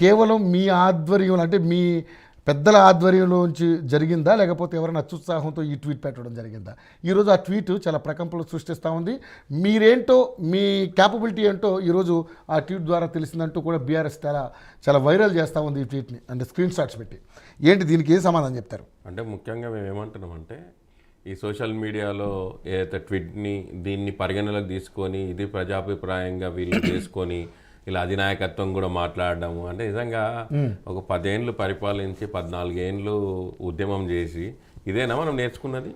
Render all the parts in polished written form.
కేవలం మీ ఆధ్వర్యంలో అంటే మీ పెద్దల ఆధ్వర్యంలోంచి జరిగిందా, లేకపోతే ఎవరైనా అత్యుత్సాహంతో ఈ ట్వీట్ పెట్టడం జరిగిందా? ఈరోజు ఆ ట్వీట్ చాలా ప్రకంపనలు సృష్టిస్తూ ఉంది. మీరేంటో, మీ క్యాపబిలిటీ ఏంటో ఈరోజు ఆ ట్వీట్ ద్వారా తెలిసిందంటూ కూడా బీఆర్ఎస్ చాలా వైరల్ చేస్తూ ఉంది ఈ ట్వీట్ని, అంటే స్క్రీన్ షాట్స్ పెట్టి. ఏంటి దీనికి ఏ సమాధానం చెప్తారు? అంటే ముఖ్యంగా మేము ఏమంటున్నామంటే, ఈ సోషల్ మీడియాలో ఏదైతే ట్వీట్ని దీన్ని పరిగణలోకి తీసుకొని ఇది ప్రజాభిప్రాయంగా వీళ్ళు చేసుకొని ఇలా అధినాయకత్వం కూడా మాట్లాడడము అంటే నిజంగా ఒక 10 ఏళ్ళు పరిపాలించి 14 ఏళ్ళు ఉద్యమం చేసి ఇదేనా మనం నేర్చుకున్నది?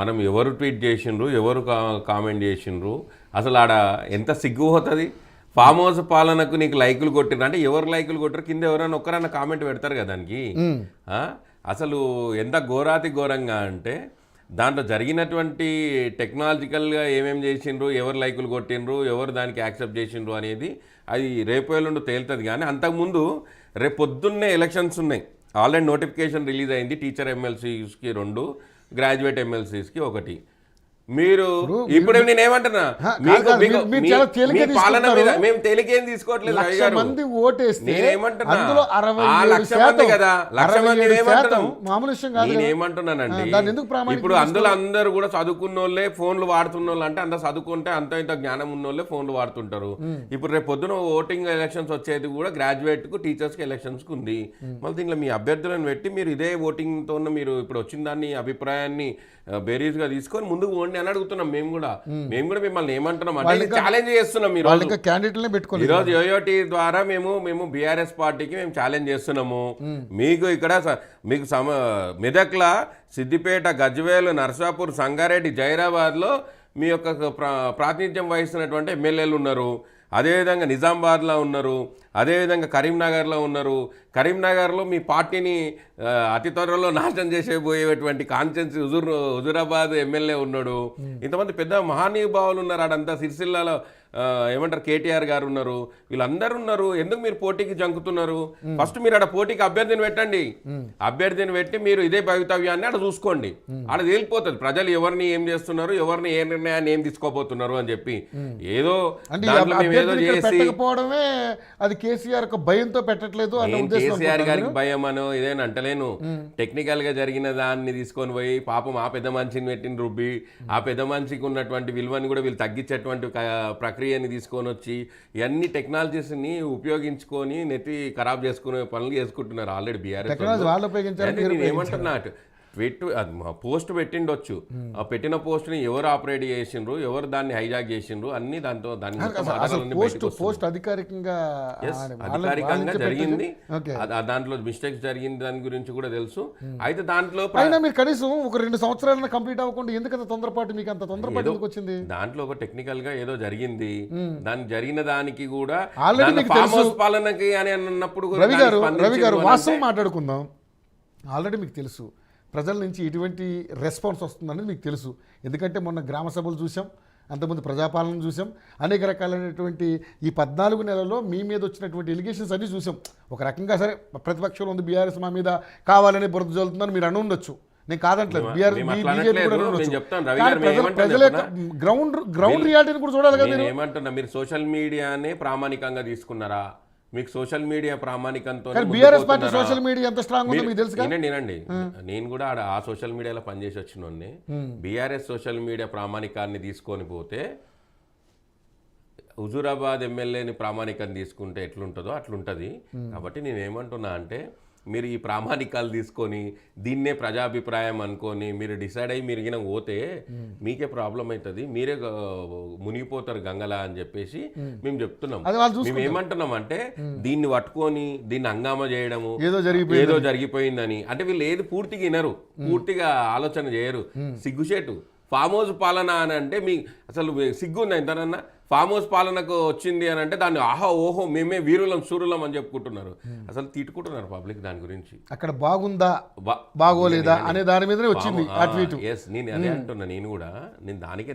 మనం ఎవరు ట్వీట్ చేసిండ్రు, ఎవరు కామెంట్ చేసిండ్రు, అసలు ఆడ ఎంత సిగ్గు పోతుంది? ఫామ్ హౌస్ పాలనకు నీకు లైకులు కొట్టిరు అంటే ఎవరు లైకులు కొట్టరు? కింద ఎవరైనా ఒక్కరన్నా కామెంట్ పెడతారు కదా దానికి. అసలు ఎంత ఘోరాతి ఘోరంగా అంటే దాంట్లో జరిగినటువంటి టెక్నాలజికల్గా ఏమేమి చేసిండ్రు, ఎవరు లైకులు కొట్టిండ్రు, ఎవరు దానికి యాక్సెప్ట్ చేసిండ్రు అనేది అది రేపు ఎల్లుండి తేలుతుంది. కానీ అంతకుముందు రేపు పొద్దున్నే ఎలక్షన్స్ ఉన్నాయి. ఆల్రెడీ నోటిఫికేషన్ రిలీజ్ అయింది. టీచర్ ఎమ్మెల్సీస్కి 2, గ్రాడ్యుయేట్ ఎమ్మెల్సీస్కి 1. మీరు ఇప్పుడు నేనేమంటున్నా, పాలన మీద మేము తేలికేం తీసుకోవట్లేదు. నేనేమంటున్నానండి, ఇప్పుడు అందులో అందరూ కూడా చదువుకున్న వాళ్ళే ఫోన్లు వాడుతున్న వాళ్ళు, అంటే అంత చదువుకుంటే అంత ఇంత జ్ఞానం ఉన్న వాళ్ళే ఫోన్లు వాడుతుంటారు. ఇప్పుడు రేపు పొద్దున ఓటింగ్ ఎలక్షన్స్ వచ్చేది కూడా గ్రాడ్యుయేట్ కు, టీచర్స్ కి ఎలక్షన్స్ కు ఉంది. మళ్ళీ దీంట్లో మీ అభ్యర్థులను పెట్టి మీరు ఇదే ఓటింగ్ తో మీరు ఇప్పుడు వచ్చిన దాన్ని అభిప్రాయాన్ని బేరీజ్ గా తీసుకొని ముందుకు పోండి అని అడుగుతున్నాం. మేము కూడా మిమ్మల్ని ఏమంటున్నాం అంటే ఛాలెంజ్ చేస్తున్నాం. ఈరోజు యోయోటి ద్వారా మేము బీఆర్ఎస్ పార్టీకి మేము ఛాలెంజ్ చేస్తున్నాము. మీకు ఇక్కడ మీకు మెదక్ల, సిద్దిపేట, గజ్వేల్, నర్సాపూర్, సంగారెడ్డి, జైరాబాద్లో మీ యొక్క ప్రాతినిధ్యం వహిస్తున్నటువంటి ఎమ్మెల్యేలు ఉన్నారు. అదేవిధంగా నిజామాబాద్లో ఉన్నారు, అదేవిధంగా కరీంనగర్లో ఉన్నారు. కరీంనగర్లో మీ పార్టీని అతి త్వరలో నాశనం చేసేపోయేటువంటి కాన్స్టిట్యున్సీ హుజూరాబాద్ ఎమ్మెల్యే ఉన్నాడు. ఇంతమంది పెద్ద మహానుభావులు ఉన్నారు. ఆడంతా సిరిసిల్లాలో ఏమంటారు కేటీఆర్ గారు ఉన్నారు. వీళ్ళందరూ ఉన్నారు. ఎందుకు మీరు పోటీకి జంకుతున్నారు? ఫస్ట్ మీరు ఆడ పోటీకి అభ్యర్థిని పెట్టండి. అభ్యర్థిని పెట్టి మీరు ఇదే భవితవ్యాన్ని ఆడ చూసుకోండి. ఆడ తేలిపోతుంది ప్రజలు ఎవరిని ఏం చేస్తున్నారు, ఎవరిని ఏ నిర్ణయాన్ని ఏం తీసుకోబోతున్నారు అని చెప్పి. ఏదో పెట్టకపోవడమే అది కేసీఆర్ భయంతో పెట్టట్లేదు. కేసీఆర్ గారికి భయం అనో ఇదేనా అంటలేను. టెక్నికల్ గా జరిగిన దాన్ని తీసుకొని పోయి పాపం ఆ పెద్ద మనిషిని పెట్టిన రుబ్బి ఆ పెద్ద మనిషికి ఉన్నటువంటి విలువని కూడా వీళ్ళు తగ్గించేటువంటి ప్రక్రియని తీసుకొని వచ్చి ఇవన్నీ టెక్నాలజీస్ని ఉపయోగించుకొని నెత్తి ఖరాబ్ చేసుకునే పనులు చేసుకుంటున్నారు ఆల్రెడీ బీఆర్ఎస్. ఏమంటున్నా పోస్ట్ పెట్టిండొచ్చు, ఆ పెట్టిన పోస్ట్ని ఎవరు ఆపరేట్ చేసిండ్రు, ఎవరు దాన్ని హైజాక్ చేసిండ్రు అన్ని దాంతో పోస్ట్ అధికారికంగా జరిగింది. దాంట్లో మిస్టేక్స్ జరిగింది దాని గురించి కూడా తెలుసు. అయితే దాంట్లో మీరు కనీసం ఒక 2 సంవత్సరాలను కంప్లీట్ అవ్వకుండా ఎందుకంత తొందరపాటు, మీకు అంత తొందరపాటు ఎందుకు వచ్చింది? దాంట్లో ఒక టెక్నికల్ గా ఏదో జరిగింది. దాని జరిగిన దానికి కూడా పాలనకి అని అన్నప్పుడు రవి గారు వాస్తవం మాట్లాడుకుందాం. ఆల్రెడీ మీకు తెలుసు ప్రజల నుంచి ఎటువంటి రెస్పాన్స్ వస్తుందనేది మీకు తెలుసు. ఎందుకంటే మొన్న గ్రామ సభలు చూసాం, అంతకుముందు ప్రజాపాలన చూసాం, అనేక రకాలైనటువంటి ఈ 14 నెలల్లో మీ మీద వచ్చినటువంటి ఎలిగేషన్స్ అన్నీ చూసాం. ఒక రకంగా సరే ప్రతిపక్షంలో ఉంది బీఆర్ఎస్ మా మీద కావాలని బురద జల్లుతుందని మీరు అనొచ్చు, నేను కాదంటలేదు. ప్రజల గ్రౌండ్ రియాలిటీని కూడా చూడాలి కదా. ఏమంటున్నా, మీరు సోషల్ మీడియానే ప్రామాణికంగా తీసుకున్నారా? మీకు సోషల్ మీడియా ప్రామాణికంతో బీఆర్ఎస్ పార్టీ సోషల్ మీడియా ఎంత స్ట్రాంగ్ ఉందో మీకు తెలుసు. నేనండి నేను కూడా ఆ సోషల్ మీడియాలో పనిచేసి వచ్చినోడిని. బీఆర్ఎస్ సోషల్ మీడియా ప్రామాణికాన్ని తీసుకొని పోతే హుజూరాబాద్ ఎమ్మెల్యేని ప్రామాణికాన్ని తీసుకుంటే ఎట్లుంటుందో అట్లుంటుంది. కాబట్టి నేనేమంటున్నా అంటే మీరు ఈ ప్రామాణికాలు తీసుకొని దీన్నే ప్రజాభిప్రాయం అనుకొని మీరు డిసైడ్ అయ్యి మీరు పోతే మీకే ప్రాబ్లం అవుతుంది, మీరే మునిగిపోతారు గంగలా అని చెప్పేసి మేము చెప్తున్నాం. మేము ఏమంటున్నాం అంటే దీన్ని పట్టుకొని దీన్ని హంగామా చేయడము ఏదో జరిగిపోయిందని అంటే వీళ్ళు ఏది పూర్తిగా వినరు, పూర్తిగా ఆలోచన చేయరు. సిగ్గుచేటు ఫామ్ హౌస్ పాలన అని అంటే మీ అసలు సిగ్గు ఉందా ఎంతనన్నా? ఫామ్ హౌస్ పాలనకు వచ్చింది అని అంటే దాన్ని ఆహా ఓహో మేమే వీరులం సూరులం అని చెప్పుకుంటున్నారు. అసలు తిట్టుకుంటున్నారు పబ్లిక్ దాని గురించి. అక్కడ బాగుందా బాగోలేదా అనే దాని మీదనే వచ్చింది ఆ ట్వీట్. నేను అదే అంటున్నా. నేను కూడా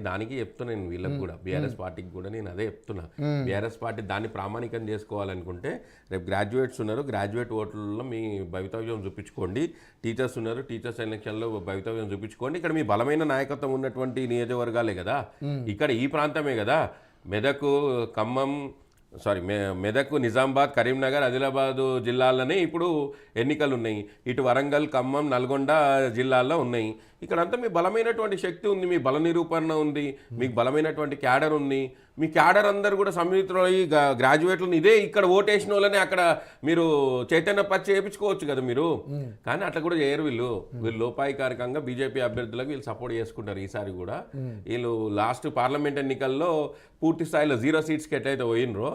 దానికి చెప్తున్నా. నేను వీళ్ళకి కూడా బీఆర్ఎస్ పార్టీకి కూడా నేను అదే చెప్తున్నా. బీఆర్ఎస్ పార్టీ దాన్ని ప్రామాణికం చేసుకోవాలనుకుంటే రేపు గ్రాడ్యుయేట్స్ ఉన్నారు, గ్రాడ్యుయేట్ ఓట్లలో మీ భవితవ్యం చూపించుకోండి. టీచర్స్ ఉన్నారు, టీచర్స్ ఎలక్షన్లో భవితవ్యం చూపించుకోండి. ఇక్కడ మీ బలమైన నాయకత్వం ఉన్నటువంటి నియోజకవర్గాలే కదా, ఇక్కడ ఈ ప్రాంతమే కదా. మెదక్, ఖమ్మం, సారీ మెదక్, నిజామాబాద్, కరీంనగర్, ఆదిలాబాద్ జిల్లాల్లోనే ఇప్పుడు ఎన్నికలు ఉన్నాయి. ఇటు వరంగల్, ఖమ్మం, నల్గొండ జిల్లాల్లో ఉన్నాయి. ఇక్కడంతా మీ బలమైనటువంటి శక్తి ఉంది, మీ బల నిరూపణ ఉంది, మీకు బలమైనటువంటి క్యాడర్ ఉంది. మీ క్యాడర్ అందరు కూడా సమ్మిళితులు అయ్యి గ్రాడ్యుయేట్లు ఇదే ఇక్కడ ఓటేసిన వాళ్ళనే అక్కడ మీరు చైతన్య పరిచయం చేయించుకోవచ్చు కదా మీరు. కానీ అట్లా కూడా చేయరు వీళ్ళు లోపాయికారికంగా బీజేపీ అభ్యర్థులకు వీళ్ళు సపోర్ట్ చేసుకుంటారు. ఈసారి కూడా వీళ్ళు లాస్ట్ పార్లమెంట్ ఎన్నికల్లో పూర్తి స్థాయిలో 0 సీట్స్కి ఎట్లయితే పోయినరో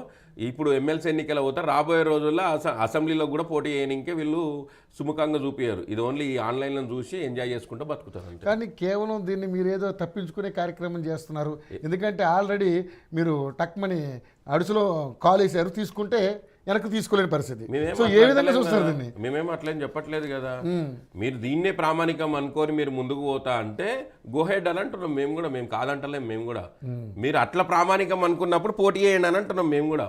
ఇప్పుడు ఎమ్మెల్సీ ఎన్నికలు అవుతారు. రాబోయే రోజుల్లో అసెంబ్లీలో కూడా పోటీ చేయడానికే వీళ్ళు సుముఖంగా చూపించారు. ఇది ఓన్లీ ఈ ఆన్లైన్లో చూసి ఎంజాయ్ చేసుకుంటూ బతుకుతారు అంతే. కానీ కేవలం దీన్ని మీరు ఏదో తప్పించుకునే కార్యక్రమం చేస్తున్నారు. ఎందుకంటే ఆల్రెడీ మీరు టక్మని అడుసులో కాల్ వేసారు, తీసుకుంటే వెనక్కి తీసుకోలేని పరిస్థితి. సో ఏ విధంగా చూస్తారు దీన్ని? మేమేం అట్లేం చెప్పట్లేదు కదా. మీరు దీన్నే ప్రామాణికం అనుకొని మీరు ముందుకు పోతా అంటే గోహెడ్ అని అంటున్నాం మేము కూడా. మేము కాదంటలేం మేము కూడా. మీరు అట్లా ప్రామాణికం అనుకున్నప్పుడు పోటీ చేయండి అని అంటున్నాం మేము కూడా.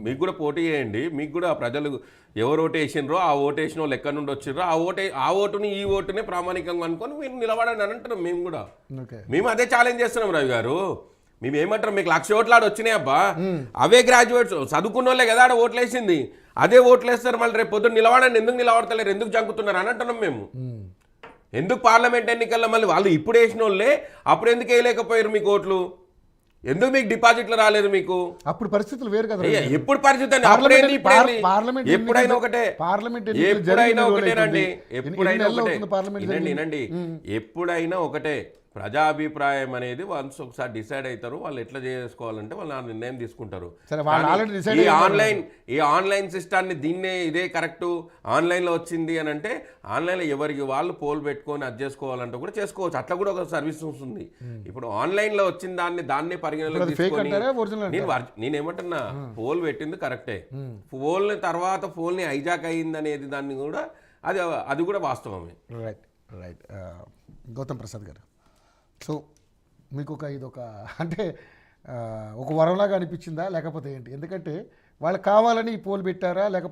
మీకు కూడా పోటీ చేయండి. మీకు కూడా ప్రజలు ఎవరు ఓటు వేసినరో ఆ ఓటు వేసిన వాళ్ళు ఎక్కడి నుండి వచ్చిర్రో ఆ ఓటుని ఈ ఓటునే ప్రామాణికంగా అనుకొని మీరు నిలబడండి అని అంటున్నాం మేము కూడా. మేము అదే ఛాలెంజ్ చేస్తున్నాం రవి గారు. మేము ఏమంటారు, మీకు 1,00,000 ఓట్లు ఆడ వచ్చినాయి అబ్బా, అవే గ్రాడ్యుయేట్స్ చదువుకున్న వాళ్ళే కదా ఆడ ఓట్లేసింది, అదే ఓట్లేస్తారు. మళ్ళీ రేపు పొద్దున్న నిలబడండి, ఎందుకు నిలబడతలేరు, ఎందుకు జంకుతున్నారు అని అంటున్నాం మేము. ఎందుకు పార్లమెంట్ ఎన్నికల్లో మళ్ళీ వాళ్ళు ఇప్పుడు వేసిన వాళ్ళే అప్పుడు ఎందుకు వేయలేకపోయారు మీకు ఓట్లు? ఎందుకు మీకు డిపాజిట్లు రాలేదు మీకు? అప్పుడు పరిస్థితులు వేరు కదా. ఎప్పుడు పరిస్థితి అండి? ఎప్పుడైనా ఒకటే, ఎప్పుడైనా ఒకటేనండి, ఎప్పుడైనా ఒకటే. వినండి, ఎప్పుడైనా ఒకటే. ప్రజాభిప్రాయం అనేది వన్స్ ఒకసారి డిసైడ్ అవుతారు. వాళ్ళు ఎట్లా చేసుకోవాలంటే వాళ్ళు ఆ నిర్ణయం తీసుకుంటారు. ఈ ఆన్లైన్ సిస్టాన్ని దీన్నే ఇదే కరెక్ట్, ఆన్లైన్లో వచ్చింది అని అంటే ఆన్లైన్లో ఎవరికి వాళ్ళు పోల్ పెట్టుకొని అది చేసుకోవాలంటే కూడా చేసుకోవచ్చు. అట్లా కూడా ఒక సర్వీస్ ఉంది. ఇప్పుడు ఆన్లైన్లో వచ్చిన దాన్నే పరిగణలోకి తీసుకొని నేనేమంటున్నా, పోల్ పెట్టింది కరెక్టే, పోల్ తర్వాత పోల్ని హైజాక్ అయ్యింది అనేది దాన్ని కూడా అది కూడా వాస్తవమే. రైట్ గౌతమ్ ప్రసాద్ గారు, సో మీకు ఇదొక అంటే ఒక వరంలాగా అనిపించిందా లేకపోతే ఏంటి? ఎందుకంటే వాళ్ళు కావాలని పోల్ పెట్టారా లేకపోతే